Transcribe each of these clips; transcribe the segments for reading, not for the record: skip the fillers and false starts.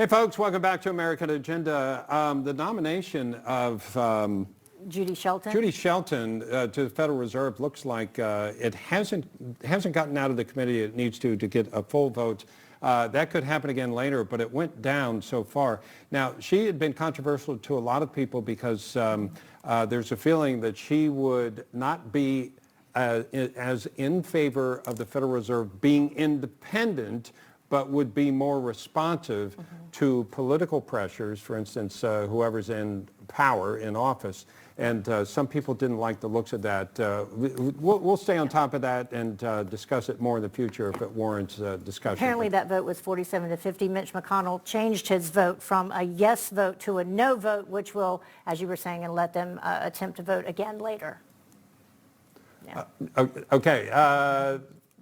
Hey, folks, welcome back to American Agenda. The nomination of Judy Shelton to the Federal Reserve looks like it hasn't gotten out of the committee it needs to get a full vote. That could happen again later, but it went down so far. Now, she had been controversial to a lot of people because there's a feeling that she would not be as in favor of the Federal Reserve being independent, but would be more responsive to political pressures, for instance, whoever's in power, in office. And some people didn't like the looks of that. We'll stay on top of that and discuss it more in the future if it warrants discussion. Apparently that vote was 47-50. Mitch McConnell changed his vote from a yes vote to a no vote, which will, as you were saying, and let them attempt to vote again later. Yeah. Okay.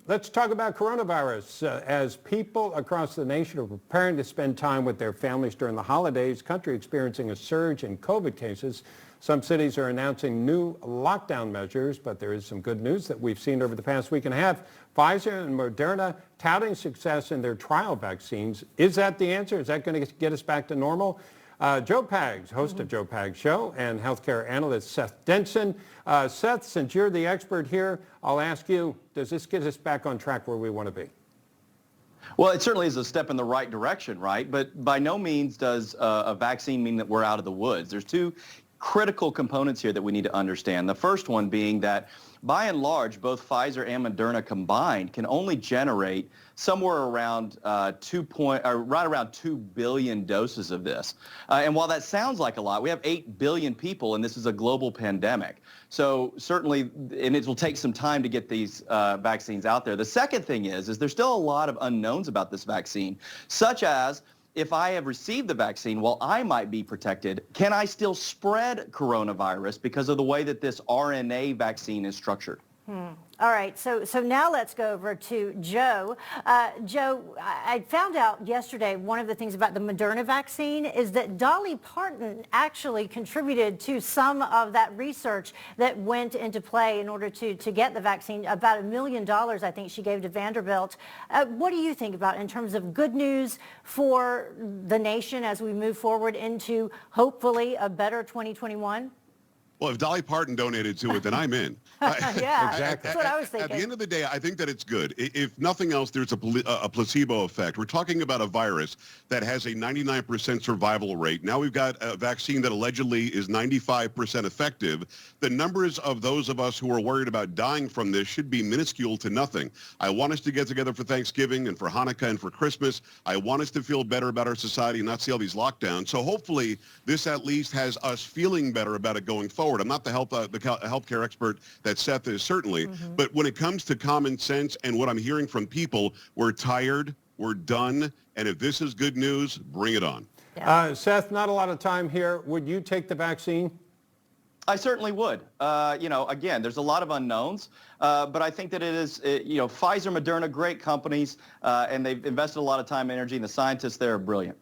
Let's talk about coronavirus. As people across the nation are preparing to spend time with their families during the holidays, country experiencing a surge in COVID cases. Some cities are announcing new lockdown measures, but there is some good news that we've seen over the past week and a half. Pfizer and Moderna touting success in their trial vaccines. Is that the answer? Is that going to get us back to normal? Joe Pags, host of Joe Pags Show, and healthcare analyst Seth Denson. Seth, since you're the expert here, I'll ask you, does this get us back on track where we want to be? Well, it certainly is a step in the right direction, right? But by no means does a vaccine mean that we're out of the woods. There's two critical components here that we need to understand. The first one being that, by and large, both Pfizer and Moderna combined can only generate somewhere around right around 2 billion doses of this. And while that sounds like a lot, we have 8 billion people, and this is a global pandemic. So certainly, and it will take some time to get these vaccines out there. The second thing is there's still a lot of unknowns about this vaccine, such as, if I have received the vaccine, while I might be protected, can I still spread coronavirus because of the way that this RNA vaccine is structured? All right, so now let's go over to Joe. Joe, I found out yesterday one of the things about the Moderna vaccine is that Dolly Parton actually contributed to some of that research that went into play in order to get the vaccine. About $1 million, I think, she gave to Vanderbilt. What do you think about in terms of good news for the nation as we move forward into hopefully a better 2021? Well, if Dolly Parton donated to it, then I'm in. Yeah, exactly. That's what I was thinking. At the end of the day, I think that it's good. If nothing else, there's a placebo effect. We're talking about a virus that has a 99% survival rate. Now we've got a vaccine that allegedly is 95% effective. The numbers of those of us who are worried about dying from this should be minuscule to nothing. I want us to get together for Thanksgiving and for Hanukkah and for Christmas. I want us to feel better about our society and not see all these lockdowns. So hopefully this at least has us feeling better about it going forward. I'm not the healthcare expert that Seth is, certainly, but when it comes to common sense and what I'm hearing from people, we're tired, we're done, and if this is good news, bring it on. Yeah. Seth, not a lot of time here. Would you take the vaccine? I certainly would. Again, there's a lot of unknowns, but I think that it is, Pfizer, Moderna, great companies, and they've invested a lot of time and energy, and the scientists there are brilliant.